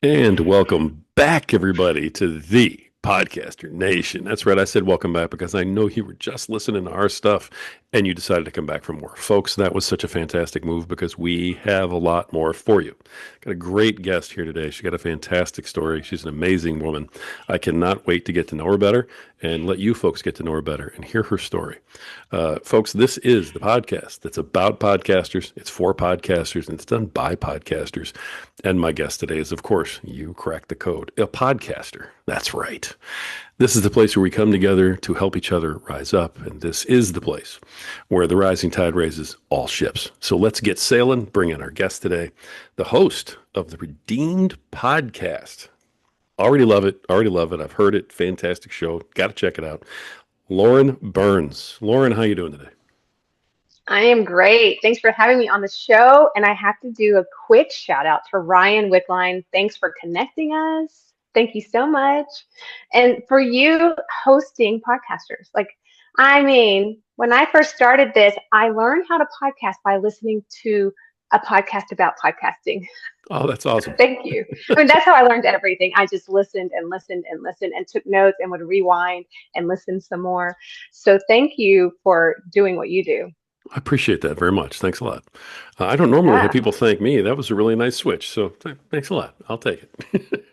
And welcome back, everybody, to the Podcaster Nation. That's right. I said welcome back because I know you were just listening to our stuff and you decided to come back for more. Folks, that was such a fantastic move because we have a lot more for you. Got a great guest here today. She got a fantastic story. She's an amazing woman. I cannot wait to get to know her better and let you folks get to know her better and hear her story. Folks, this is the podcast that's about podcasters. It's for podcasters and it's done by podcasters. And my guest today is, of course, you cracked the code, a podcaster. That's right. This is the place where we come together to help each other rise up. And this is the place where the rising tide raises all ships. So let's get sailing. Bring in our guest today, the host of the Redeemed podcast. Already love it. Already love it. I've heard it. Fantastic show. Got to check it out. Lauren Burns. Lauren, how you doing today? I am great. Thanks for having me on the show. And I have to do a quick shout out to Ryan Wickline. Thanks for connecting us. Thank you so much. And for you hosting podcasters. When I first started this, I learned how to podcast by listening to a podcast about podcasting. Oh, that's awesome. Thank you. That's how I learned everything. I just listened and listened and listened and took notes and would rewind and listen some more. So thank you for doing what you do. I appreciate that very much. Thanks a lot. I don't normally have Yeah, people thank me. That was a really nice switch. So thanks a lot. I'll take it.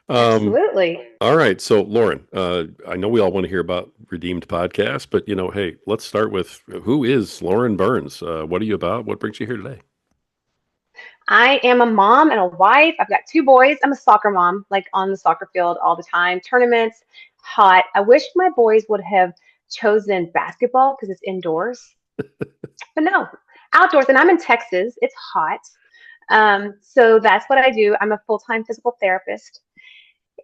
um, absolutely. all right. So, Lauren, I know we all want to hear about Redeemed Podcast, but hey, let's start with who is Lauren Burns? What are you about? What brings you here today? I am a mom and a wife. I've got two boys. I'm a soccer mom, like on the soccer field all the time, tournaments, hot. I wish my boys would have chosen basketball because it's indoors, but no, outdoors. And I'm in Texas. It's hot. So that's what I do. I'm a full-time physical therapist.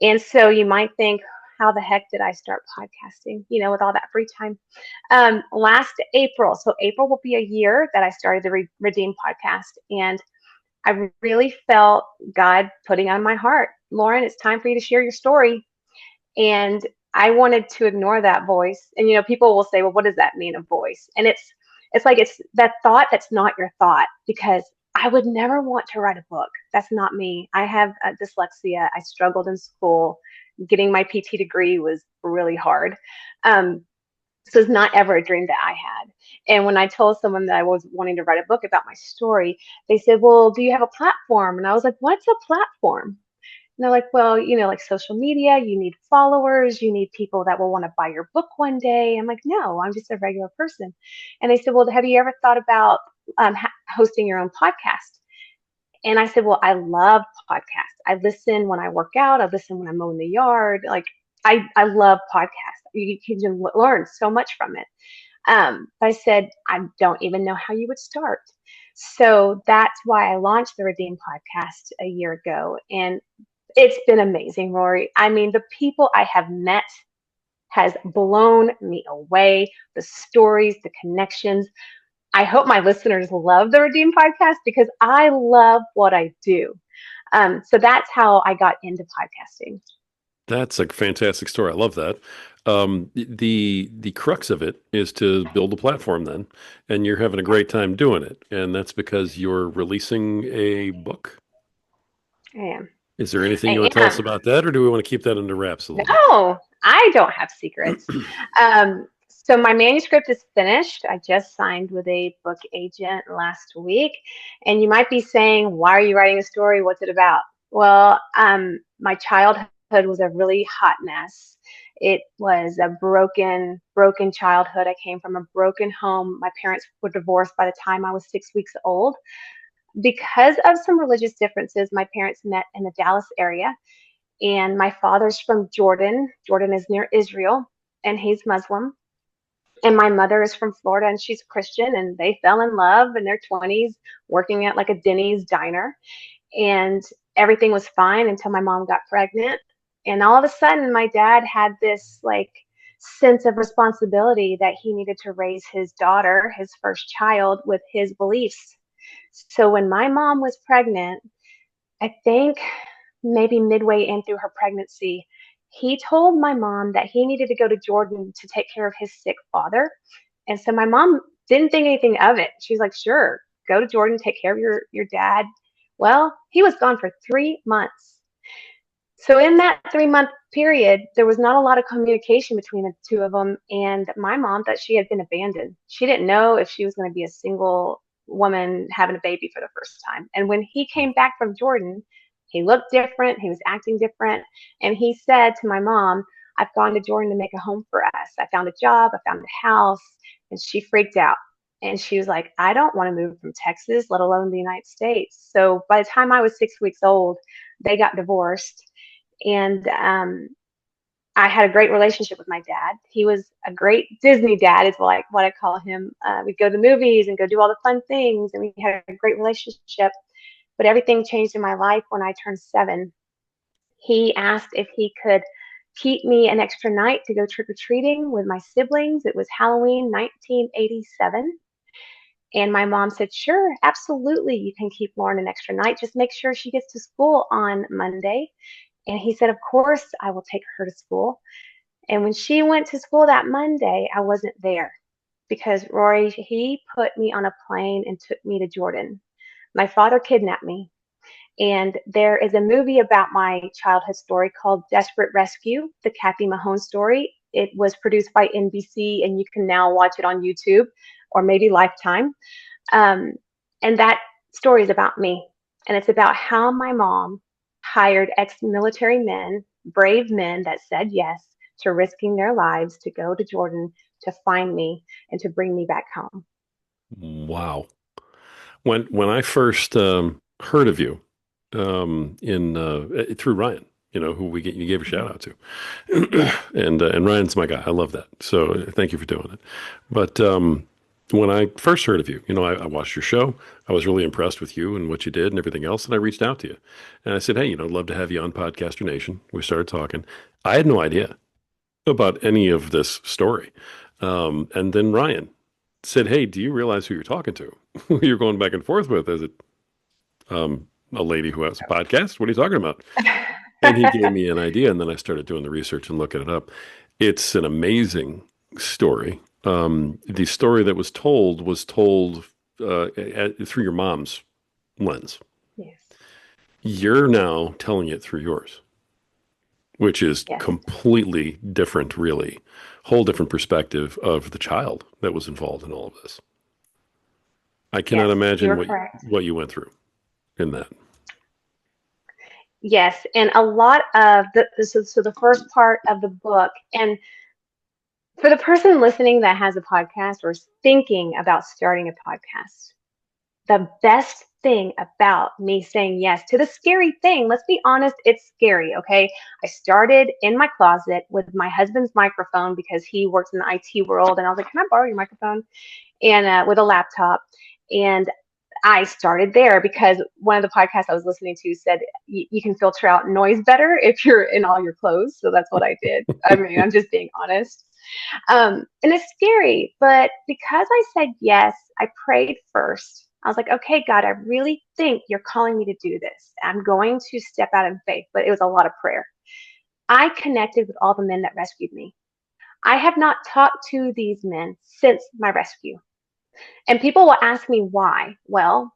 And so you might think, how the heck did I start podcasting, with all that free time? Last April. So April will be a year that I started the Redeem podcast. And I really felt God putting on my heart, Lauren, it's time for you to share your story. And I wanted to ignore that voice. And people will say, well, what does that mean, a voice? And it's that thought that's not your thought, because I would never want to write a book. That's not me. I have dyslexia. I struggled in school. Getting my PT degree was really hard. This was not ever a dream that I had. And when I told someone that I was wanting to write a book about my story, they said, well, do you have a platform? And I was like, what's a platform? And they're like, well, like social media, you need followers, you need people that will want to buy your book one day. I'm like, no, I'm just a regular person. And they said, well, have you ever thought about hosting your own podcast? And I said, well, I love podcasts. I listen when I work out. I listen when I'm mowing the yard. Like, I love podcasts. You can learn so much from it. But I said, I don't even know how you would start. So that's why I launched the Redeem podcast a year ago. And it's been amazing, Rory. I mean, the people I have met has blown me away. The stories, the connections. I hope my listeners love the Redeem podcast because I love what I do. So that's how I got into podcasting. That's a fantastic story. I love that. The crux of it is to build a platform then, and you're having a great time doing it. And that's because you're releasing a book. I am. Is there anything you I want to tell us am. about that, or do we want to keep that under wraps a little bit? No, I don't have secrets. So my manuscript is finished. I just signed with a book agent last week. And you might be saying, why are you writing a story? What's it about? Well, my childhood was a really hot mess. It was a broken childhood. I came from a broken home. My parents were divorced by the time I was 6 weeks old. Because of some religious differences, my parents met in the Dallas area, and my father's from Jordan. Jordan is near Israel, and he's Muslim. And my mother is from Florida, and she's Christian, and they fell in love in their 20s working at like a Denny's diner. And everything was fine until my mom got pregnant. And all of a sudden, my dad had this like sense of responsibility that he needed to raise his daughter, his first child, with his beliefs. So when my mom was pregnant, I think maybe midway in through her pregnancy, he told my mom that he needed to go to Jordan to take care of his sick father. And so my mom didn't think anything of it. She's like, sure, go to Jordan, take care of your dad. Well, he was gone for 3 months. So in that 3 month period, there was not a lot of communication between the two of them. And my mom thought she had been abandoned. She didn't know if she was going to be a single woman having a baby for the first time. And when he came back from Jordan, he looked different. He was acting different. And he said to my mom, I've gone to Jordan to make a home for us. I found a job. I found a house. And she freaked out. And she was like, I don't want to move from Texas, let alone the United States. So by the time I was 6 weeks old, they got divorced. And I had a great relationship with my dad. He was a great Disney dad, is like what I call him. We'd go to the movies and go do all the fun things, and we had a great relationship. But everything changed in my life when I turned 7. He asked if he could keep me an extra night to go trick or treating with my siblings. It was Halloween 1987. And my mom said, sure, absolutely, you can keep Lauren an extra night. Just make sure she gets to school on Monday. And he said, of course, I will take her to school. And when she went to school that Monday, I wasn't there because Rory, he put me on a plane and took me to Jordan. My father kidnapped me. And there is a movie about my childhood story called Desperate Rescue, the Kathy Mahone story. It was produced by NBC, and you can now watch it on YouTube or maybe Lifetime. Um, and that story is about me. And it's about how my mom hired ex-military men, brave men that said yes to risking their lives to go to Jordan to find me and to bring me back home. Wow. When I first heard of you in through Ryan, who you gave a Mhm. shout out to, and Ryan's my guy. I love that. So thank you for doing it. But when I first heard of you, I watched your show. I was really impressed with you and what you did and everything else, and I reached out to you, and I said, hey, I'd love to have you on Podcaster Nation. We started talking. I had no idea about any of this story, and then Ryan said, hey, do you realize who you're talking to? Who you're going back and forth with? Is it a lady who has a podcast? What are you talking about? And he gave me an idea, and then I started doing the research and looking it up. It's an amazing story. The story that was told through your mom's lens. Yes, You're now telling it through yours, which is yes, completely different, really. Whole different perspective of the child that was involved in all of this. I cannot yes, imagine you're correct. what you went through in that. Yes, and a lot of so the first part of the book, and for the person listening that has a podcast or is thinking about starting a podcast, the best thing about me saying yes to the scary thing, let's be honest, it's scary, okay? I started in my closet with my husband's microphone because he works in the IT world, and I was like, can I borrow your microphone? And with a laptop. And I started there because one of the podcasts I was listening to said you can filter out noise better if you're in all your clothes. So that's what I did. I mean, I'm just being honest. And it's scary, but because I said yes, I prayed first. I was like, okay, God, I really think you're calling me to do this. I'm going to step out in faith, but it was a lot of prayer. I connected with all the men that rescued me. I have not talked to these men since my rescue. And people will ask me why. Well,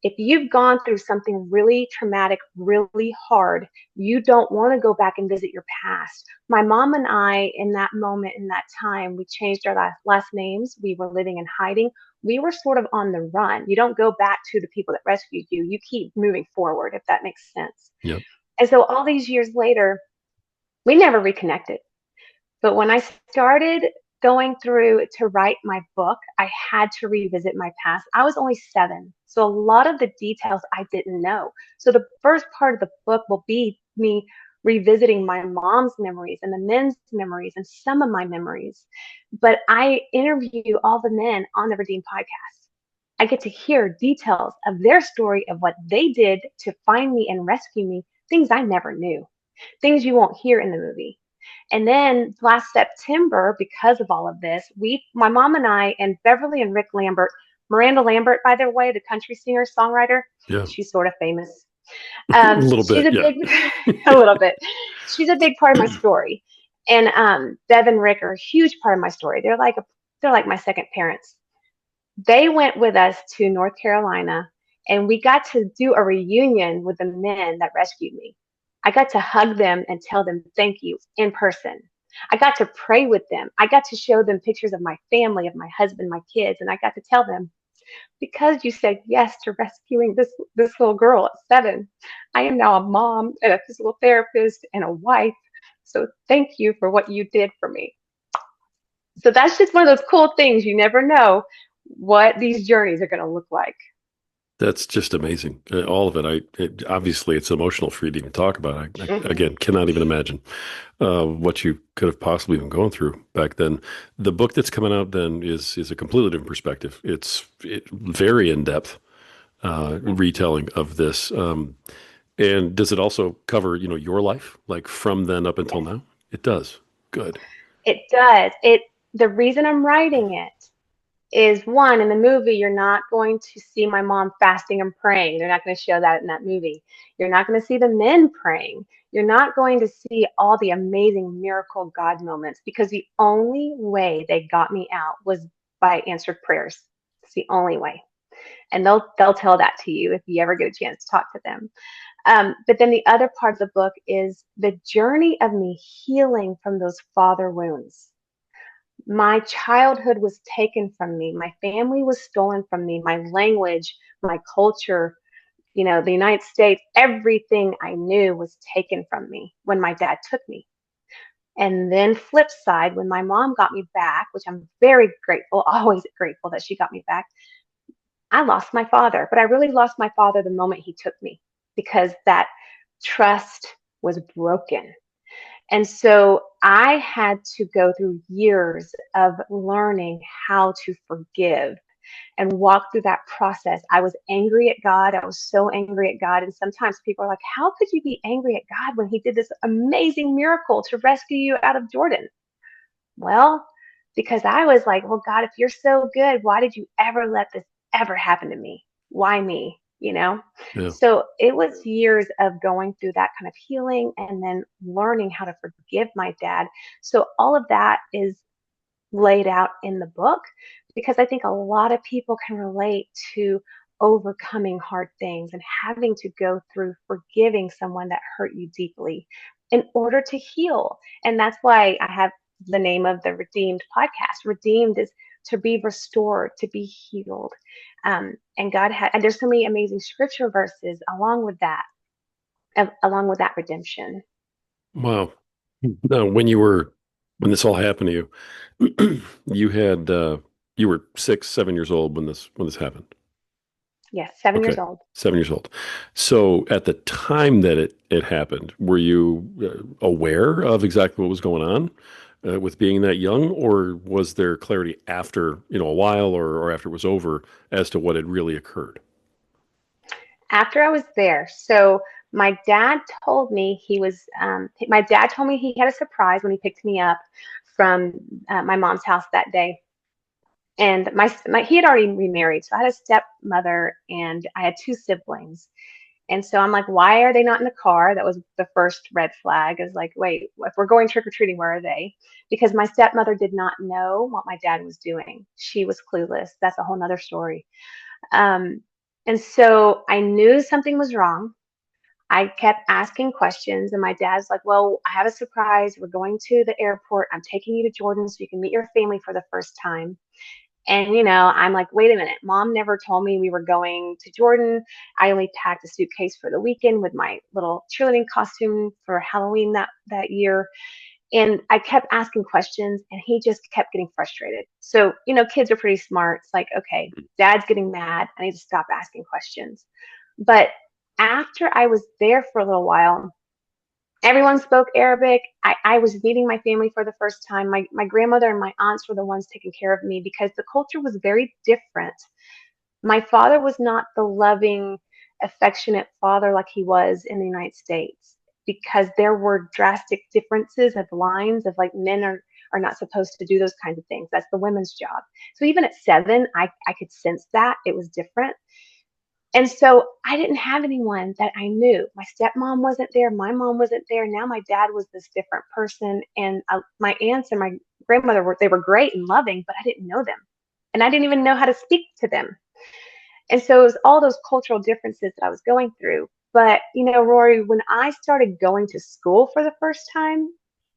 if you've gone through something really traumatic, really hard, you don't want to go back and visit your past. My mom and I, in that moment, in that time, we changed our last names. We were living in hiding. We were sort of on the run. You don't go back to the people that rescued you. You keep moving forward, if that makes sense. Yep. And so all these years later, we never reconnected. But when I started going through to write my book, I had to revisit my past. I was only 7, so a lot of the details I didn't know. So the first part of the book will be me revisiting my mom's memories and the men's memories and some of my memories. But I interview all the men on the Redeem podcast. I get to hear details of their story of what they did to find me and rescue me, things I never knew, things you won't hear in the movie. And then last September, because of all of this, my mom and I, and Beverly and Rick Lambert, Miranda Lambert, by the way, the country singer songwriter, Yeah. she's sort of famous. A little She's bit. a Yeah. big, a little bit. She's a big part of my story. And Bev and Rick are a huge part of my story. They're like my second parents. They went with us to North Carolina And we got to do a reunion with the men that rescued me. I got to hug them and tell them thank you in person. I got to pray with them. I got to show them pictures of my family, of my husband, my kids, and I got to tell them, because you said yes to rescuing this little girl at 7, I am now a mom and a physical therapist and a wife. So thank you for what you did for me. So that's just one of those cool things. You never know what these journeys are going to look like. That's just amazing. All of it. Obviously it's emotional for you to even talk about. I Hmm. again cannot even imagine what you could have possibly been going through back then. The book that's coming out then is a completely different perspective. Very in depth retelling of this. And does it also cover your life, like from then up until Yes, now? It does. Good. it does. The reason I'm writing it is, one, in the movie, you're not going to see my mom fasting and praying. They're not going to show that in that movie. You're not going to see the men praying. You're not going to see all the amazing miracle God moments, because the only way they got me out was by answered prayers. It's the only way. And they'll tell that to you if you ever get a chance to talk to them. But then the other part of the book is the journey of me healing from those father wounds. My childhood was taken from me. My family was stolen from me. My language, my culture, the United States, everything I knew was taken from me when my dad took me. And then, flip side, when my mom got me back, which I'm very grateful, always grateful that she got me back, I lost my father. But I really lost my father the moment he took me, because that trust was broken. And so I had to go through years of learning how to forgive and walk through that process. I was angry at God. I was so angry at God. And sometimes people are like, how could you be angry at God when he did this amazing miracle to rescue you out of Jordan? Well, because I was like, well, God, if you're so good, why did you ever let this ever happen to me? Why me? Yeah. So it was years of going through that kind of healing and then learning how to forgive my dad. So all of that is laid out in the book, because I think a lot of people can relate to overcoming hard things and having to go through forgiving someone that hurt you deeply in order to heal. And that's why I have the name of the Redeemed podcast. Redeemed is to be restored, to be healed. And God had, and there's so many amazing scripture verses along with that redemption. Wow. Now, when this all happened to you, you were 6, 7 years old when this happened. Yes, 7 years Okay, old. 7 years old. So at the time that it happened, were you aware of exactly what was going on with being that young, or was there clarity after a while, or after it was over as to what had really occurred? After I was there. So my dad told me he had a surprise when he picked me up from my mom's house that day. And he had already remarried. So I had a stepmother and I had two siblings. And so I'm like, why are they not in the car? That was the first red flag. Is like, wait, if we're going trick or treating, where are they? Because my stepmother did not know what my dad was doing. She was clueless. That's a whole nother story. Um, and so I knew something was wrong. I kept asking questions, and my dad's like, well, I have a surprise. We're going to the airport. I'm taking you to Jordan so you can meet your family for the first time. And, I'm like, wait a minute. Mom never told me we were going to Jordan. I only packed a suitcase for the weekend with my little cheerleading costume for Halloween that year. And I kept asking questions, and he just kept getting frustrated. So, kids are pretty smart. It's like, okay, dad's getting mad. I need to stop asking questions. But after I was there for a little while, everyone spoke Arabic. I was meeting my family for the first time. My grandmother and my aunts were the ones taking care of me because the culture was very different. My father was not the loving, affectionate father like he was in the United States, because there were drastic differences of lines of like, men are not supposed to do those kinds of things. That's the women's job. So even at 7, I could sense that it was different. And so I didn't have anyone that I knew. My stepmom wasn't there. My mom wasn't there. Now my dad was this different person. And my aunts and my grandmother they were great and loving, but I didn't know them. And I didn't even know how to speak to them. And so it was all those cultural differences that I was going through. But, Rory, when I started going to school for the first time,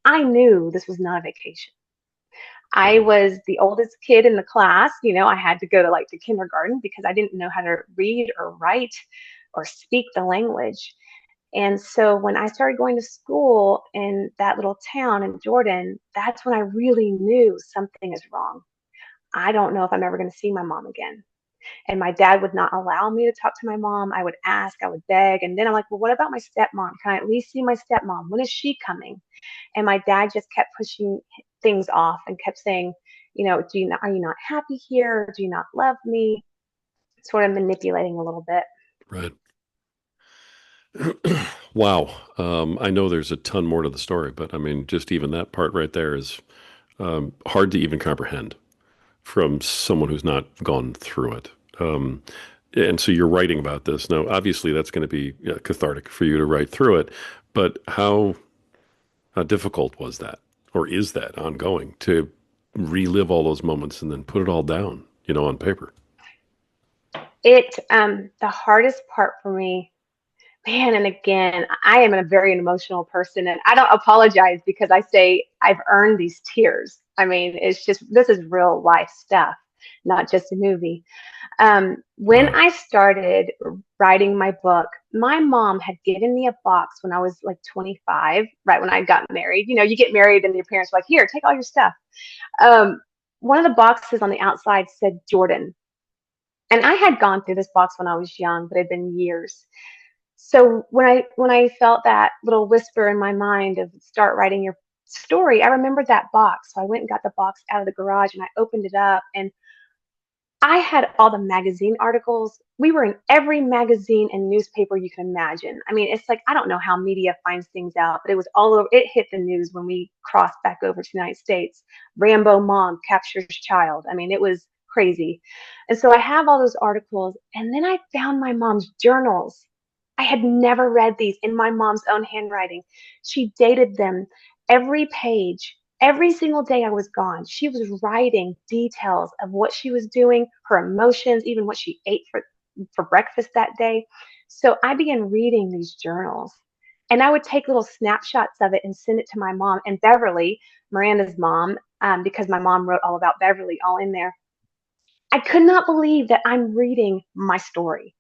I knew this was not a vacation. I Right. was the oldest kid in the class. I had to go to like to kindergarten because I didn't know how to read or write or speak the language. And so when I started going to school in that little town in Jordan, that's when I really knew something is wrong. I don't know if I'm ever going to see my mom again. And my dad would not allow me to talk to my mom. I would ask, I would beg. And then I'm like, well, what about my stepmom? Can I at least see my stepmom? When is she coming? And my dad just kept pushing things off and kept saying, are you not happy here? Do you not love me? Sort of manipulating a little bit. Right. Wow. I know there's a ton more to the story, but I mean, just even that part right there is hard to even comprehend from someone who's not gone through it. Um, and so you're writing about this. Now, obviously, that's going to be cathartic for you to write through it, but how difficult was that, or is that ongoing to relive all those moments and then put it all down, on paper? The hardest part for me, man, and again, I am a very emotional person, and I don't apologize because I say I've earned these tears. I mean, it's just, this is real life stuff, not just a movie. When Wow. I started writing my book, my mom had given me a box when I was like 25, right when I got married. You get married and your parents are like, here, take all your stuff. Um, One of the boxes on the outside said Jordan. And I had gone through this box when I was young, but it had been years. So when I felt that little whisper in my mind of start writing your story, I remembered that box. So I went and got the box out of the garage and I opened it up, and I had all the magazine articles. We were in every magazine and newspaper you can imagine. I mean, it's like, I don't know how media finds things out, but it was all over. It hit the news when we crossed back over to the United States. Rambo mom captures child. I mean, it was crazy. And so I have all those articles. And then I found my mom's journals. I had never read these in my mom's own handwriting. She dated them, every page. Every single day I was gone, she was writing details of what she was doing, her emotions, even what she ate for breakfast that day. So I began reading these journals, and I would take little snapshots of it and send it to my mom and Beverly, Miranda's mom, because my mom wrote all about Beverly all in there. I could not believe that I'm reading my story.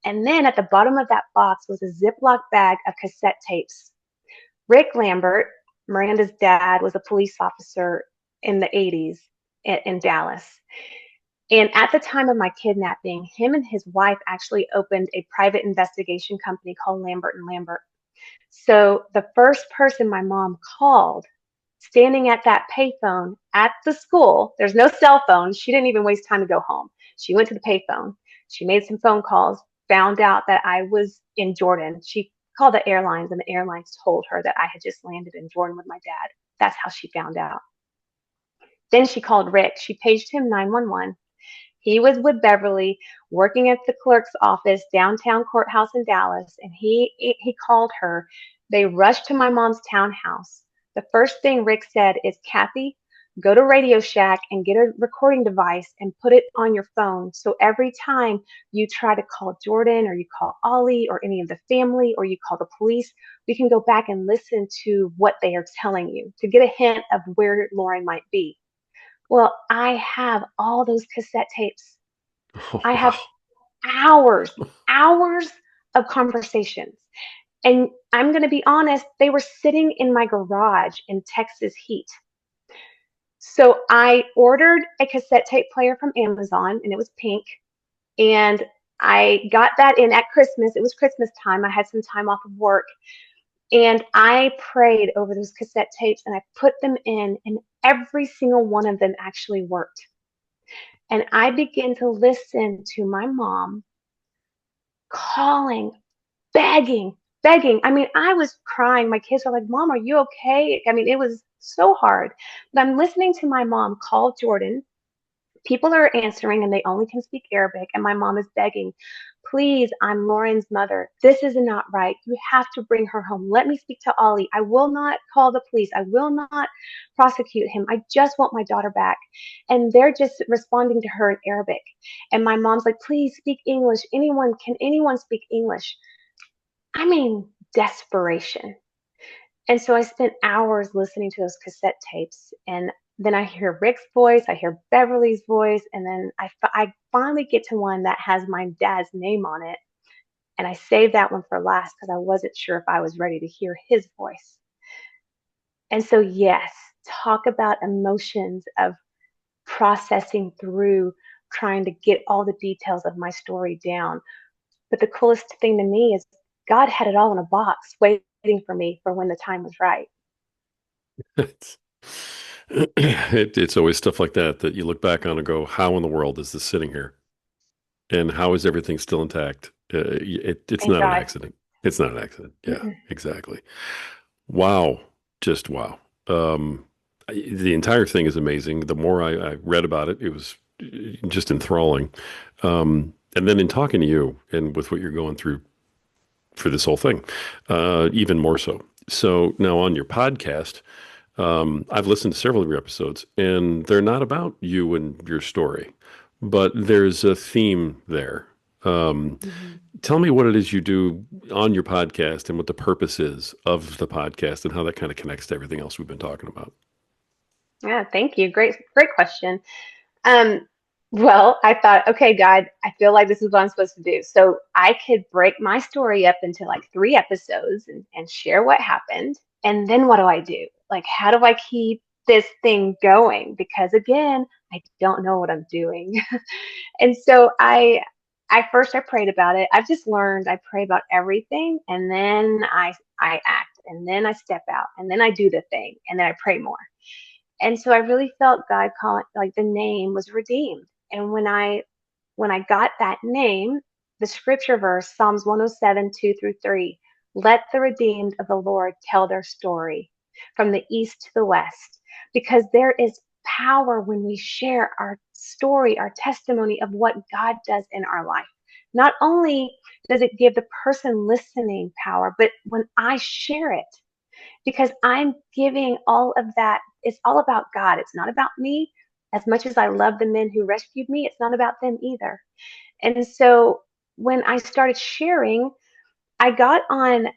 And then at the bottom of that box was a Ziploc bag of cassette tapes. Rick Lambert, Miranda's dad, was a police officer in the 80s in Dallas. And at the time of my kidnapping, him and his wife actually opened a private investigation company called Lambert and Lambert. So the first person my mom called, standing at that payphone at the school, there's no cell phone. She didn't even waste time to go home. She went to the payphone. She made some phone calls, found out that I was in Jordan. She called the airlines, and the airlines told her that I had just landed in Jordan with my dad. That's how she found out. Then she called Rick. She paged him 911. He was with Beverly working at the clerk's office downtown courthouse in Dallas, and he called her. They rushed to my mom's townhouse. The first thing Rick said is, Kathy, go to Radio Shack and get a recording device and put it on your phone. So every time you try to call Jordan or you call Ollie or any of the family or you call the police, we can go back and listen to what they are telling you to get a hint of where Lauren might be. Well, I have all those cassette tapes. Oh, I have wow. hours of conversations. And I'm going to be honest, they were sitting in my garage in Texas heat. So I ordered a cassette tape player from Amazon, and it was pink. And I got that in at Christmas. It was Christmas time. I had some time off of work. And I prayed over those cassette tapes and I put them in, and every single one of them actually worked. And I began to listen to my mom calling, begging. I mean, I was crying. My kids are like, Mom, are you okay? I mean, it was so hard. But I'm listening to my mom call Jordan. People are answering and they only can speak Arabic. And my mom is begging, please, I'm Lauren's mother. This is not right. You have to bring her home. Let me speak to Ollie. I will not call the police. I will not prosecute him. I just want my daughter back. And they're just responding to her in Arabic. And my mom's like, please speak English. Can anyone speak English? I mean, desperation. And so I spent hours listening to those cassette tapes. And then I hear Rick's voice, I hear Beverly's voice, and then I finally get to one that has my dad's name on it. And I saved that one for last because I wasn't sure if I was ready to hear his voice. And so, yes, talk about emotions of processing through trying to get all the details of my story down. But the coolest thing to me is God had it all in a box waiting for me for when the time was right. It's, it's always stuff like that that you look back on and go, how in the world is this sitting here? And how is everything still intact? It's Thank not an God. accident. It's not an accident. Yeah, Mm-mm. exactly. Wow. Just wow. The entire thing is amazing. The more I read about it, it was just enthralling. And then in talking to you and with what you're going through for this whole thing, even more so. So now on your podcast, I've listened to several of your episodes, and they're not about you and your story, but there's a theme there. Um, Mhm. Tell me what it is you do on your podcast and what the purpose is of the podcast and how that kind of connects to everything else we've been talking about. Yeah, thank you. Great question. Um, well, I thought, okay, God, I feel like this is what I'm supposed to do. So I could break my story up into like 3 episodes and share what happened. And then what do I do? Like, how do I keep this thing going? Because again, I don't know what I'm doing. And so I prayed about it. I've just learned I pray about everything and then I act and then I step out and then I do the thing and then I pray more. And so I really felt God calling, like the name was redeemed. And when I got that name, the scripture verse, Psalms 107, 2-3, let the redeemed of the Lord tell their story from the east to the west, because there is power when we share our story, our testimony of what God does in our life. Not only does it give the person listening power, but when I share it, because I'm giving all of that. It's all about God. It's not about me. As much as I love the men who rescued me, it's not about them either. And so when I started sharing, I got on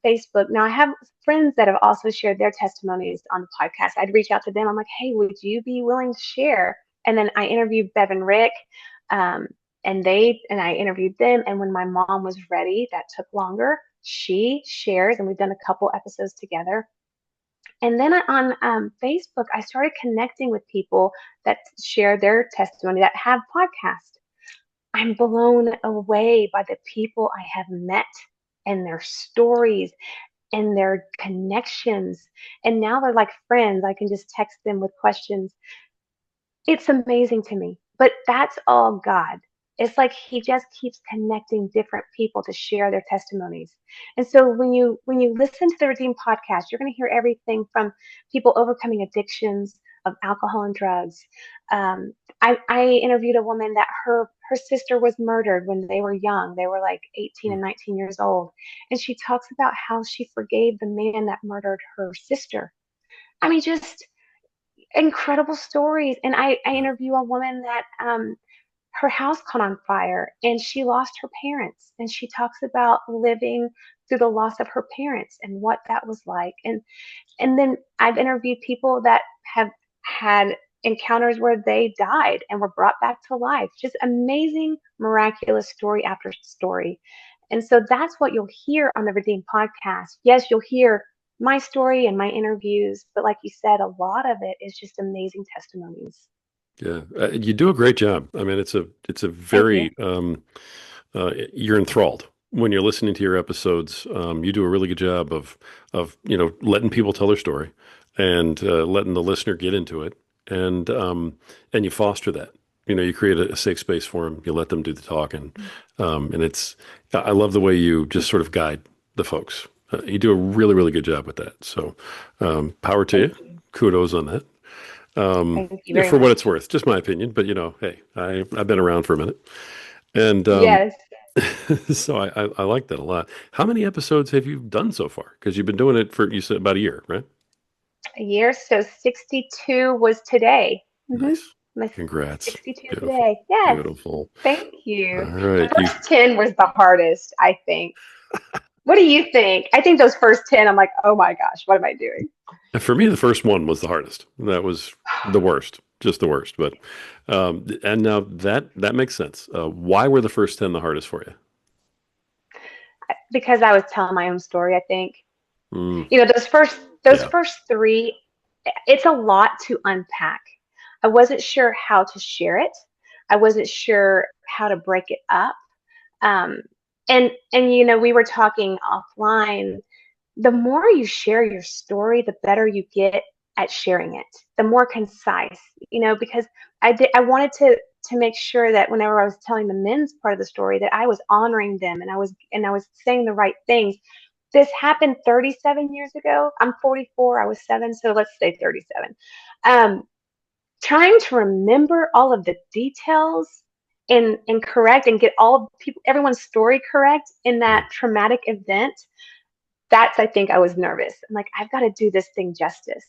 Facebook. Now I have friends that have also shared their testimonies on the podcast. I'd reach out to them. I'm like, hey, would you be willing to share? And then I interviewed Bev and Rick, um, and I interviewed them. And when my mom was ready, that took longer. She shares, and we've done a couple episodes together. And then on Facebook, I started connecting with people that share their testimony that have podcasts. I'm blown away by the people I have met and their stories and their connections. And now they're like friends. I can just text them with questions. It's amazing to me. But that's all God. It's like he just keeps connecting different people to share their testimonies. And so when you listen to the Redeemed podcast, you're going to hear everything from people overcoming addictions of alcohol and drugs. I interviewed a woman that her sister was murdered when they were young. They were like 18 and 19 years old. And she talks about how she forgave the man that murdered her sister. I mean, just incredible stories. And I Yeah. interview a woman that her house caught on fire and she lost her parents. And she talks about living through the loss of her parents and what that was like. And then I've interviewed people that have had encounters where they died and were brought back to life. Just amazing, miraculous story after story. And so that's what you'll hear on the Redeemed podcast. Yes, you'll hear my story and my interviews, but like you said, a lot of it is just amazing testimonies. Yeah, you do a great job. I mean, it's a Thank you. very you're enthralled when you're listening to your episodes. You do a really good job of letting people tell their story and letting the listener get into it, and you foster that. You create a safe space for them. You let them do the talking, and I love the way you just sort of guide the folks. You do a really really good job with that. So, power to Thank you. you. Kudos on that. Thank you very For what much. it's worth, just my opinion, but hey, I've been around for a minute, and Yes. So I like that a lot. How many episodes have you done so far? Because you've been doing it for, you said, about a year, right? A year, so 62 was today. Nice. My Congrats. 62 Beautiful. today. Yes, Beautiful. thank All you. The right. first 10 was the hardest, I think. What do you think? I think those first 10, I'm like, oh my gosh, what am I doing? For me, the first one was the hardest. That was the worst, just the worst. But and now that makes sense. Why were the first 10 the hardest for you? Because I was telling my own story, I think. Mm, Those yeah. first three, it's a lot to unpack. I wasn't sure how to share it. I wasn't sure how to break it up. Um, and we were talking offline. The more you share your story, the better you get at sharing it. The more concise, because I wanted to make sure that whenever I was telling the men's part of the story, that I was honoring them and I was saying the right things. This happened 37 years ago. I'm 44. I was 7, so let's say 37. Um, Trying to remember all of the details and correct and get everyone's story correct in that traumatic event. That's, I think, I was nervous. I'm like, I've got to do this thing justice.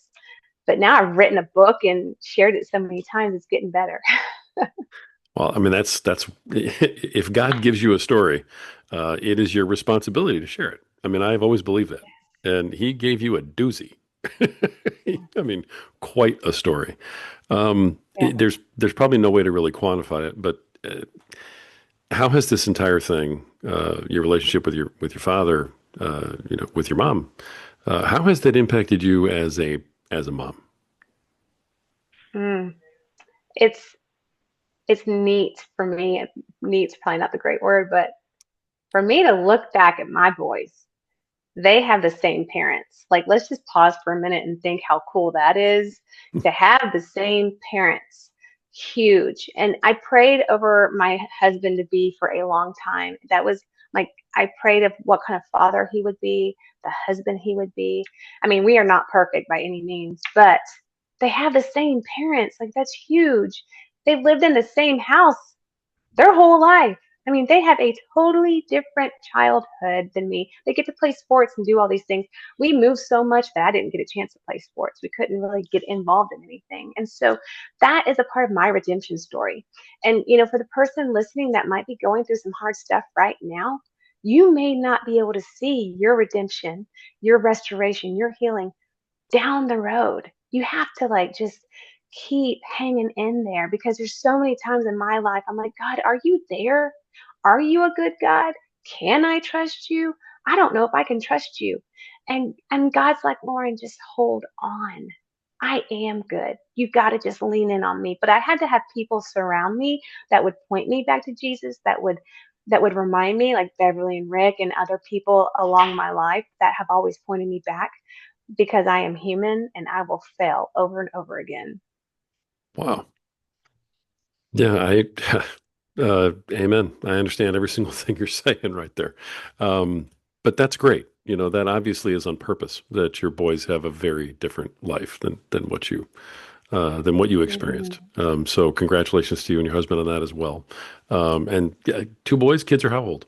But now I've written a book and shared it so many times, it's getting better. Well, I mean, that's if God gives you a story, it is your responsibility to share it. I mean, I've always believed that, and He gave you a doozy. I mean, quite a story. Yeah. There's probably no way to really quantify it, but how has this entire thing, your relationship with your father, with your mom, how has that impacted you as a mom? Mm. It's it's neat for me. Neat's probably not the great word, but for me to look back at my boys, they have the same parents. Like, let's just pause for a minute and think how cool that is to have the same parents. Huge. And I prayed over my husband to be for a long time. That was like, I prayed of what kind of father he would be, the husband he would be. I mean, we are not perfect by any means, but they have the same parents. Like, that's huge. They've lived in the same house their whole life. I mean, they have a totally different childhood than me. They get to play sports and do all these things. We moved so much that I didn't get a chance to play sports. We couldn't really get involved in anything. And so that is a part of my redemption story. And, for the person listening that might be going through some hard stuff right now, you may not be able to see your redemption, your restoration, your healing down the road. You have to like just keep hanging in there because there's so many times in my life I'm like, God, are you there? Are you a good God? Can I trust you? I don't know if I can trust you. And God's like, Lauren, just hold on. I am good. You got to just lean in on me. But I had to have people surround me that would point me back to Jesus, that would remind me, like Beverly and Rick and other people along my life that have always pointed me back because I am human and I will fail over and over again. Wow. Yeah, amen. I understand every single thing you're saying right there. Um, but that's great. That obviously is on purpose, that your boys have a very different life than what you experienced. Mhm. So congratulations to you and your husband on that as well. And yeah, two boys, kids are how old?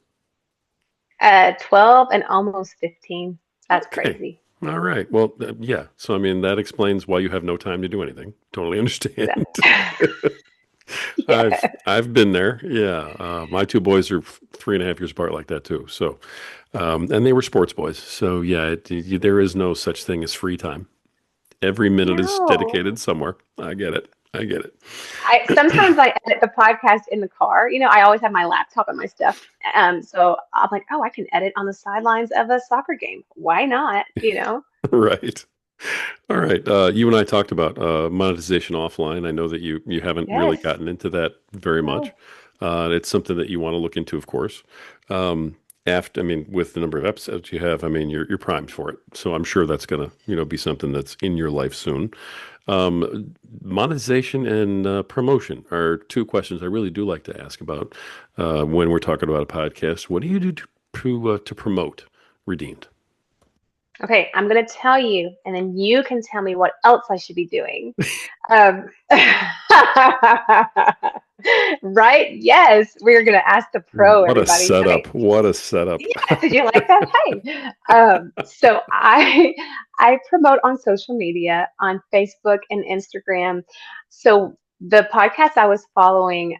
12 and almost 15. That's Okay. crazy. All right. Well, yeah. So I mean, that explains why you have no time to do anything. Totally understand. I've Yeah. I've been there. Yeah, my two boys are 3.5 years apart, like that too. So, and they were sports boys. So yeah, there is no such thing as free time. Every minute is No. dedicated somewhere. I get it. I get I it. sometimes I edit the podcast in the car. I always have my laptop and my stuff. So I'm like, oh, I can edit on the sidelines of a soccer game. Why not? Right. All right. You and I talked about monetization offline. I know that you haven't really Yes. gotten into that very much. No. It's something that you want to look into, of course. Um, I mean, with the number of episodes you have, I mean, you're primed for it. So I'm sure that's gonna, be something that's in your life soon. Monetization and promotion are two questions I really do like to ask about when we're talking about a podcast. What do you do to promote Redeemed? Okay, I'm going to tell you, and then you can tell me what else I should be doing. Um, right? Yes, we're going to ask the pro, What a everybody. setup. Okay. What a setup. Yes, did you like that? Hey. So I promote on social media, on Facebook and Instagram. So the podcast I was following,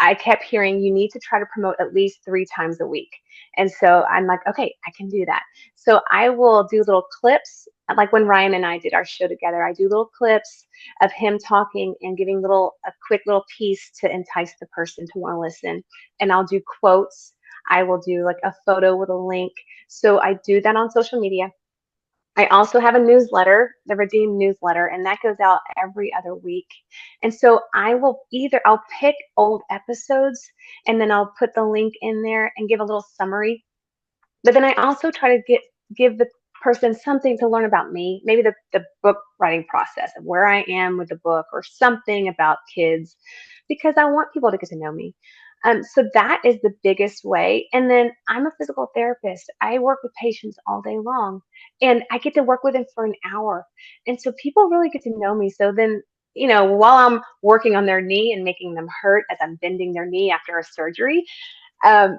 I kept hearing you need to try to promote at least 3 times a week. And so I'm like, okay, I can do that. So I will do little clips, like when Ryan and I did our show together. I do little clips of him talking and giving a quick little piece to entice the person to want to listen. And I'll do quotes. I will do like a photo with a link. So I do that on social media. I also have a newsletter, the Redeem newsletter, and that goes out every other week. And so I'll pick old episodes and then I'll put the link in there and give a little summary. But then I also try to give the person something to learn about me, maybe the book writing process of where I am with the book or something about kids, because I want people to get to know me. So that is the biggest way. And then I'm a physical therapist. I work with patients all day long and I get to work with them for an hour. And so people really get to know me. So then, while I'm working on their knee and making them hurt as I'm bending their knee after a surgery,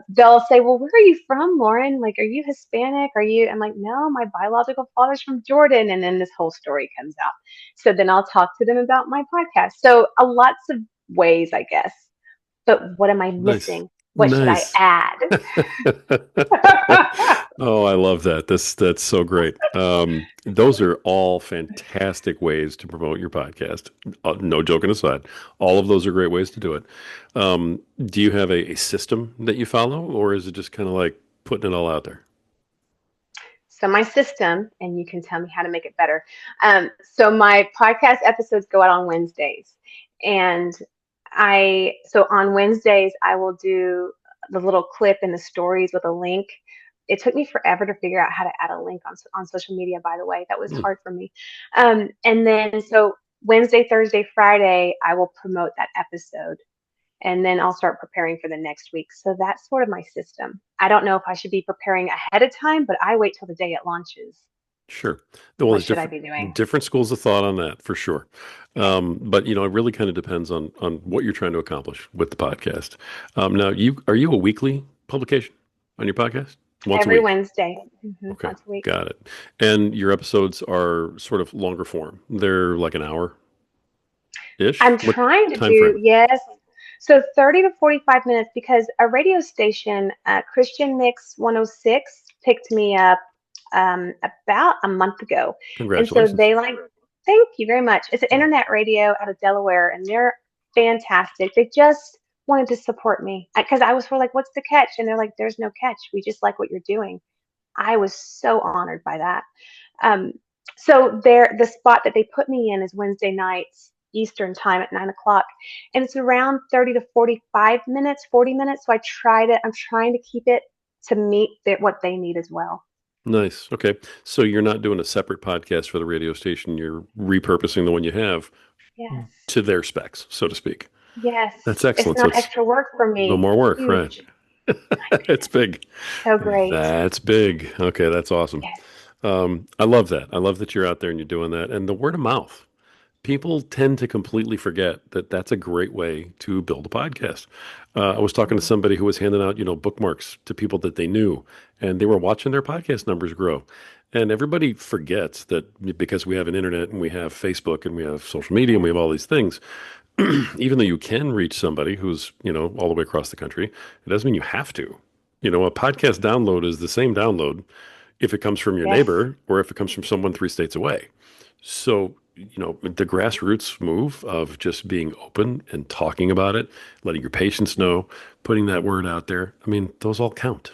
they'll say, "Well, where are you from, Lauren? Like, are you Hispanic? Are you?" I'm like, "No, my biological father's from Jordan." And then this whole story comes out. So then I'll talk to them about my podcast. So lots of ways, I guess. But what am I Nice. missing? What should I Nice. add? Oh, I love that. That's so great. Those are all fantastic ways to promote your podcast. No joking aside, all of those are great ways to do it. Do you have a system that you follow, or is it just kind of like putting it all out there? So my system, and you can tell me how to make it better. So my podcast episodes go out on Wednesdays, and so on Wednesdays I will do the little clip in the stories with a link. It took me forever to figure out how to add a link on social media. By the way, that was Hmm, hard for me. And then so Wednesday, Thursday, Friday, I will promote that episode and then I'll start preparing for the next week. So that's sort of my system. I don't know if I should be preparing ahead of time, but I wait till the day it launches. sure. Well, What there's should I be doing? different schools of thought on that for sure. Okay. But it really kind of depends on what you're trying to accomplish with the podcast. Now, you are you a weekly publication on your podcast? Once a Every week. Wednesday, Okay, once a week. got it. And your episodes are sort of longer form. They're like an hour ish. I'm What trying to time do, frame? yes. So 30 to 45 minutes because a radio station, Christian Mix 106, picked me up about a month ago. And so Congratulations. thank you very much. It's an Oh, internet radio out of Delaware, and they're fantastic. They just wanted to support me because I was sort of like, what's the catch? And they're like, there's no catch. We just like what you're doing. I was so honored by that. Um, so the spot that they put me in is Wednesday nights Eastern time at 9 o'clock, and it's around 30 to 45 minutes, 40 minutes. So I'm trying to keep it to meet what they need as well. nice. Okay. So you're not doing a separate podcast for the radio station. You're repurposing the one you have Yes, to their specs, so to speak. That's yes, it's excellent. So not it's extra work for no me. more work, right? Huge. My It's goodness, big. so great. That's big. Okay, that's awesome. Yes. I love that. I love that you're out there and you're doing that. And the word of mouth. People tend to completely forget that that's a great way to build a podcast. I was talking to Mm, somebody who was handing out, bookmarks to people that they knew, and they were watching their podcast numbers grow. And everybody forgets that because we have an internet and we have Facebook and we have social media and we have all these things, even though you can reach somebody who's, all the way across the country, it doesn't mean you have to. A podcast download is the same download if it comes from your yes. neighbor or if it comes from someone 3 states away. So, the grassroots move of just being open and talking about it, letting your patients Mm, know, putting that word out there. I mean, those all count.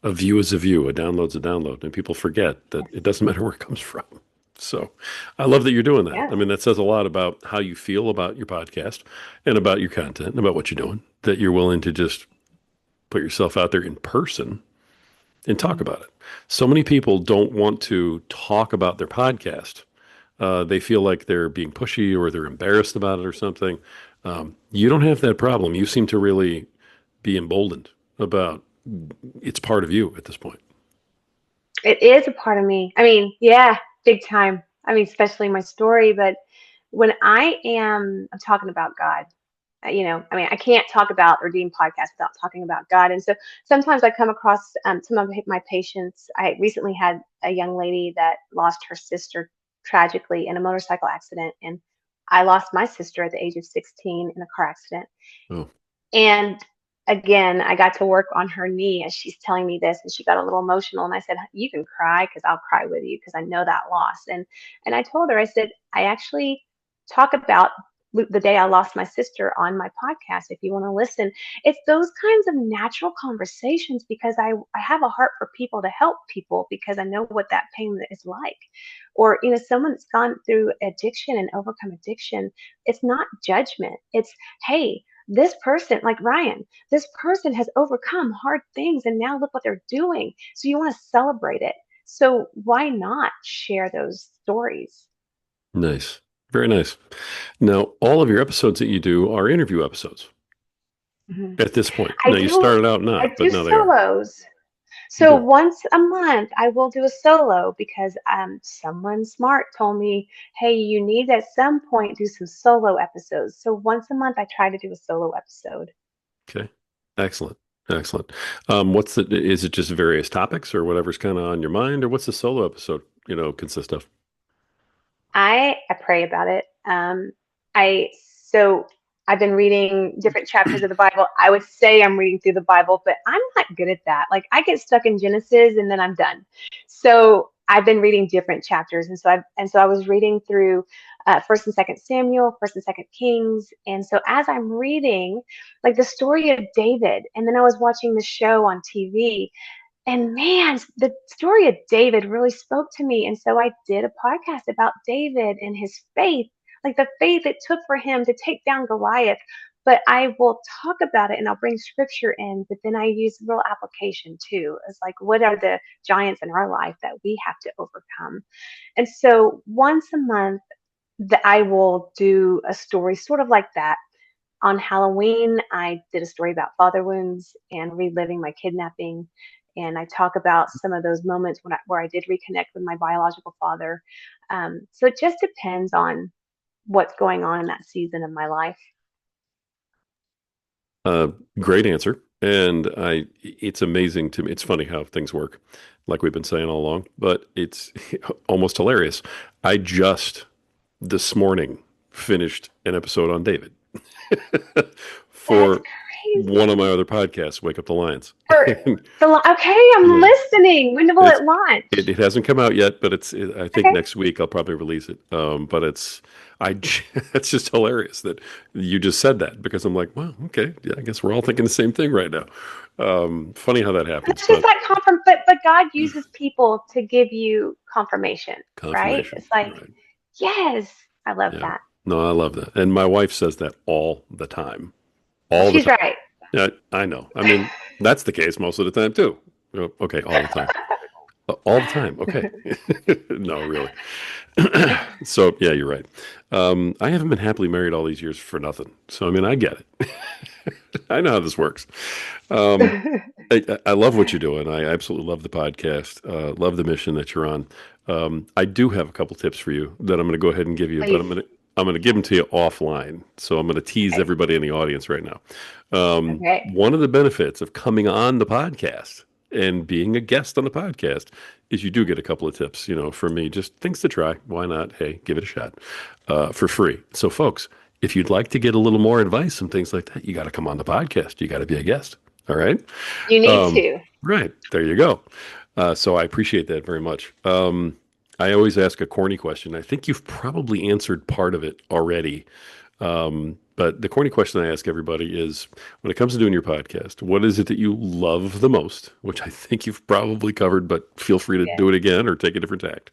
A view is a view, a download's a download, and people forget that yes. it doesn't matter where it comes from. So, I love that you're doing that. I Yes. mean, that says a lot about how you feel about your podcast and about your content and about what you're doing, that you're willing to just put yourself out there in person and talk Mm, about it. So many people don't want to talk about their podcast. They feel like they're being pushy or they're embarrassed about it or something. You don't have that problem. You seem to really be emboldened about it's part of you at this point. It is a part of me. I mean, yeah, big time. I mean, especially my story, but when I'm talking about God, I mean, I can't talk about or do podcast without talking about God. And so sometimes I come across some of my patients. I recently had a young lady that lost her sister tragically in a motorcycle accident, and I lost my sister at the age of 16 in a car accident. Oh, And again, I got to work on her knee as she's telling me this, and she got a little emotional. And I said, "You can cry because I'll cry with you because I know that loss." And I told her, I said, "I actually talk about the day I lost my sister on my podcast. If you want to listen, it's those kinds of natural conversations because I have a heart for people to help people because I know what that pain is like." Or someone that's gone through addiction and overcome addiction. It's not judgment. It's, hey, this person, like Ryan, this person has overcome hard things and now look what they're doing. So you want to celebrate it. So why not share those stories? nice. Very nice. Now, all of your episodes that you do are interview episodes Mhm. at this point. I Now, you do started out I not, but do now they are. solos. You So do. once a month I will do a solo because someone smart told me, hey, you need at some point do some solo episodes. So once a month I try to do a solo episode. Okay. Excellent. Excellent. Is it just various topics or whatever's kind of on your mind, or what's the solo episode, consist of? I pray about it. I so I've been reading different chapters of the Bible. I would say I'm reading through the Bible, but I'm not good at that. Like I get stuck in Genesis and then I'm done. So I've been reading different chapters, and so I was reading through First and Second Samuel, First and Second Kings, and so as I'm reading, like the story of David, and then I was watching the show on TV, and man, the story of David really spoke to me. And so I did a podcast about David and his faith, like the faith it took for him to take down Goliath. But I will talk about it and I'll bring scripture in, but then I use real application too. It's like, what are the giants in our life that we have to overcome? And so once a month, I will do a story sort of like that. On Halloween, I did a story about father wounds and reliving my kidnapping. And I talk about some of those moments where I did reconnect with my biological father. So it just depends on what's going on in that season of my life. Uh, Great answer. And it's amazing to me. It's funny how things work, like we've been saying all along, but it's almost hilarious. I just this morning finished an episode on David That's for one of my crazy. other podcasts, Wake Up the Lions. For okay, I'm Yeah, listening. When will it's it it launch? hasn't come out yet, but I think Okay. next week I'll probably release it. But it's just hilarious that you just said that because I'm like, well, okay, yeah, I guess we're all thinking the same thing right now. Funny how that happens, It's just but like but God uses people to give you confirmation, right? confirmation, It's like, right? yes, I love Yeah, that. no, I love that, and my wife says that Well, all the she's time. right. Yeah, I know. I mean, that's the case most of the time too. Okay, all the time. All the time. Okay. No, really. So, yeah, you're right. I haven't been happily married all these years for nothing. So, I mean, I get it. I know how this works. Um, I love what you're doing. I absolutely love the podcast. Love the mission that you're on. I do have a couple tips for you that I'm going to go ahead and give you, but Please. I'm going to give them to you offline. So I'm going to tease Okay. everybody in the audience right now. Okay. One of the benefits of coming on the podcast and being a guest on the podcast is you do get a couple of tips. For me, just things to try. Why not? Hey, give it a shot for free. So, folks, if you'd like to get a little more advice and things like that, you got to come on the podcast. You got to be a guest. All right. You need Um, to. right. There you go. So I appreciate that very much. I always ask a corny question. I think you've probably answered part of it already. But the corny question I ask everybody is when it comes to doing your podcast, what is it that you love the most? Which I think you've probably covered, but feel free to Yes. do it again or take a different tact.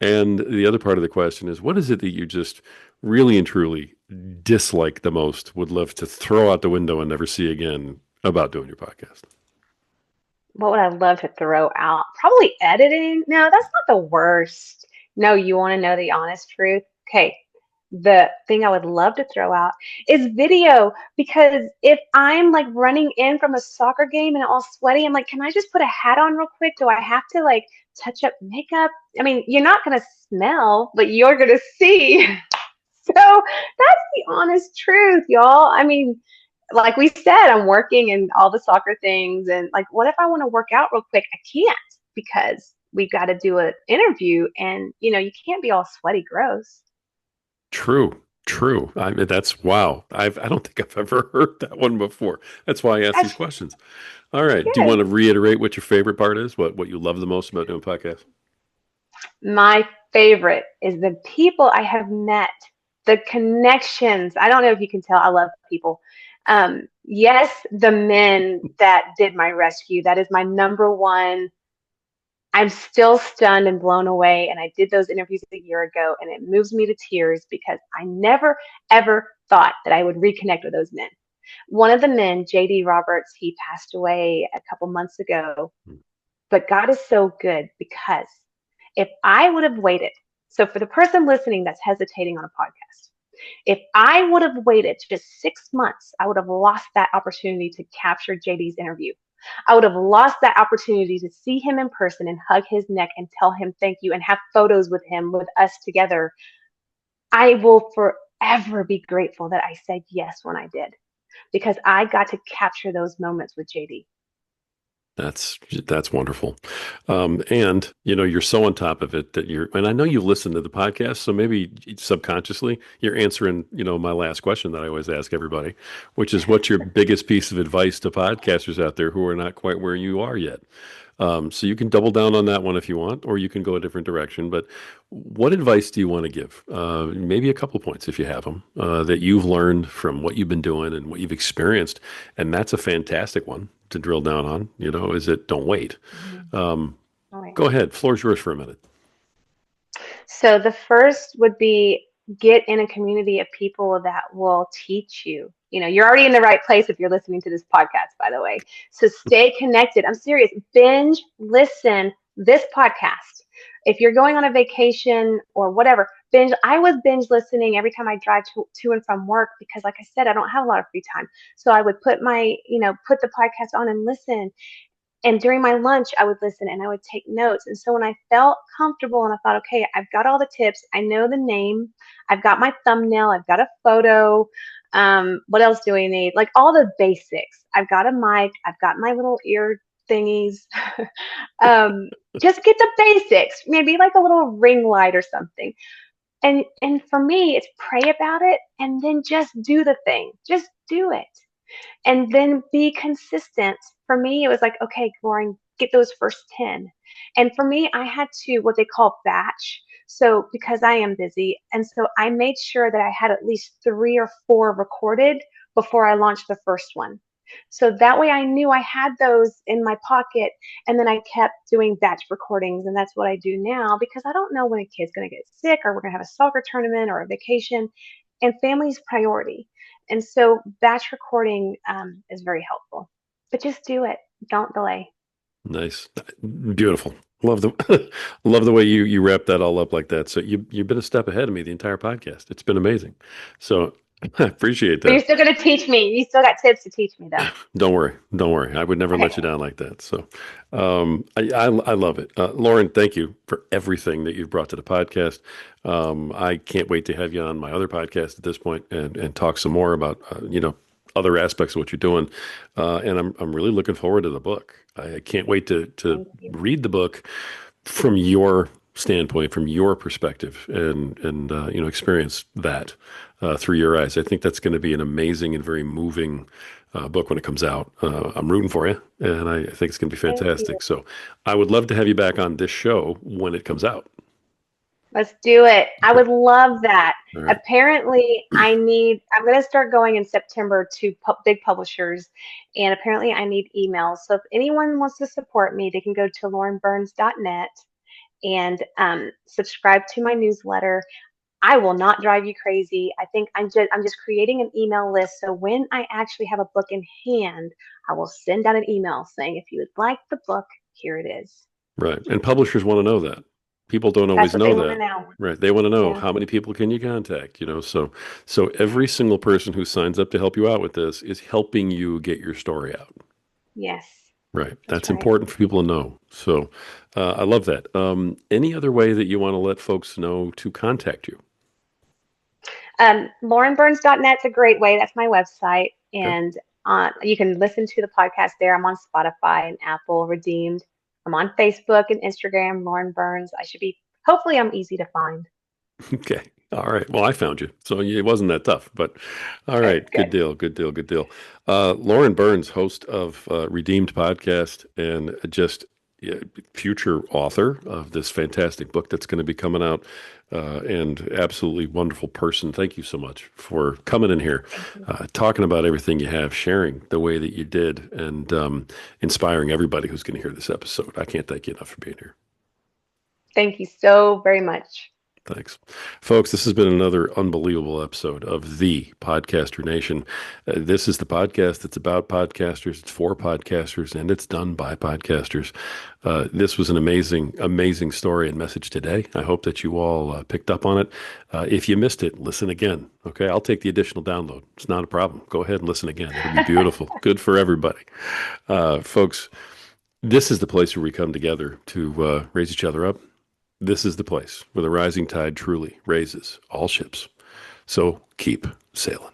And the other part of the question is what is it that you just really and truly dislike the most, would love to throw out the window and never see again about doing your podcast? What would I love to throw out? Probably editing. No, that's not the worst. No, you want to know the honest truth? Okay. the thing I would love to throw out is video, because if I'm like running in from a soccer game and all sweaty, I'm like, can I just put a hat on real quick? Do I have to like touch up makeup? I mean, you're not going to smell, but you're going to see. So that's the honest truth, y'all. I mean, like we said, I'm working and all the soccer things. And like, what if I want to work out real quick? I can't because we've got to do an interview and, you can't be all sweaty, gross. True. True. I mean, that's wow. I don't think I've ever heard that one before. That's why I ask these That's questions. All right. Do you want good. to reiterate what your favorite part is? What you love the most about doing podcasts? My favorite is the people I have met, the connections. I don't know if you can tell, I love people. Yes, the men that did my rescue, that is my number one. I'm still stunned and blown away. And I did those interviews a year ago, and it moves me to tears because I never, ever thought that I would reconnect with those men. One of the men, JD Roberts, he passed away a couple months ago. But God is so good, because if I would have waited, so for the person listening that's hesitating on a podcast, if I would have waited just 6 months, I would have lost that opportunity to capture JD's interview. I would have lost that opportunity to see him in person and hug his neck and tell him thank you and have photos with him, with us together. I will forever be grateful that I said yes when I did, because I got to capture those moments with JD. That's wonderful. And you're so on top of it that and I know you listen to the podcast, so maybe subconsciously you're answering, my last question that I always ask everybody, which is what's your biggest piece of advice to podcasters out there who are not quite where you are yet? So you can double down on that one if you want, or you can go a different direction. But what advice do you want to give? Maybe a couple points if you have them that you've learned from what you've been doing and what you've experienced. And that's a fantastic one to drill down on, is it don't wait. Mhm. Um, All right. Go ahead. Floor's yours for a minute. So the first would be get in a community of people that will teach you. You're already in the right place if you're listening to this podcast, by the way. So stay connected. I'm serious. Binge listen this podcast. If you're going on a vacation or whatever, binge. I was binge listening every time I drive to and from work, because like I said, I don't have a lot of free time. So I would put the podcast on and listen, and during my lunch, I would listen and I would take notes. And so when I felt comfortable and I thought, okay, I've got all the tips, I know the name, I've got my thumbnail, I've got a photo. What else do we need? Like all the basics. I've got a mic, I've got my little ear thingies. um, just get the basics, maybe like a little ring light or something. And for me, it's pray about it and then just do the thing. Just do it and then be consistent. For me, it was like, okay, Lauren, get those first 10. And for me, I had to what they call batch. So because I am busy, and so I made sure that I had at least 3 or 4 recorded before I launched the first one. So that way I knew I had those in my pocket, and then I kept doing batch recordings, and that's what I do now, because I don't know when a kid's going to get sick or we're going to have a soccer tournament or a vacation, and family's priority. And so batch recording is very helpful. But just do it. Don't delay. Nice. Beautiful. Love the love the way you wrap that all up like that. So you've been a step ahead of me the entire podcast. It's been amazing. So I appreciate But you're that. still going to teach me. You still got tips to teach me, though. Don't worry. Don't worry. I would never let you Okay. down like that. So I love it. Lauren, thank you for everything that you've brought to the podcast. I can't wait to have you on my other podcast at this point and talk some more about, other aspects of what you're doing. And I'm really looking forward to the book. I can't wait to Thank you. read the book from your standpoint, from your perspective, and experience that through your eyes. I think that's going to be an amazing and very moving book when it comes out. I'm rooting for you, and I think it's going to be Thank you. fantastic. So I would love to have you back on this show when it comes out. Let's do it. I would love that. All right. Apparently, I'm going to start going in September to big publishers, and apparently, I need emails. So if anyone wants to support me, they can go to laurenburns.net and subscribe to my newsletter. I will not drive you crazy. I think I'm just creating an email list. So when I actually have a book in hand, I will send out an email saying, if you would like the book, here it is. Right. And publishers want to know that. People don't That's always what they know want to that. know. Right. They want to know Yeah. how many people can you contact, so every single person who signs up to help you out with this is helping you get your story out. Yes. Right. That's That's right. important for people to know. So I love that. Any other way that you want to let folks know to contact you? LaurenBurns.net's a great way. That's my website. Okay. And you can listen to the podcast there. I'm on Spotify and Apple Redeemed. I'm on Facebook and Instagram, Lauren Burns. Hopefully, I'm easy to find. Okay. All right. Well, I found you. So it wasn't that tough, but all Good, right. Good good. deal. Good deal. Good deal. Lauren Burns, host of Redeemed Podcast and just yeah, future author of this fantastic book that's going to be coming out, and absolutely wonderful person. Thank you so much for coming in here, Thank you. talking about everything you have, sharing the way that you did, and inspiring everybody who's going to hear this episode. I can't thank you enough for being here. Thank you so very much. Thanks. Folks, this has been another unbelievable episode of The Podcaster Nation. This is the podcast that's about podcasters, it's for podcasters, and it's done by podcasters. This was an amazing, amazing story and message today. I hope that you all picked up on it. If you missed it, listen again. Okay, I'll take the additional download. It's not a problem. Go ahead and listen again. It'll be beautiful. Good for everybody. Folks, this is the place where we come together to raise each other up. This is the place where the rising tide truly raises all ships. So keep sailing.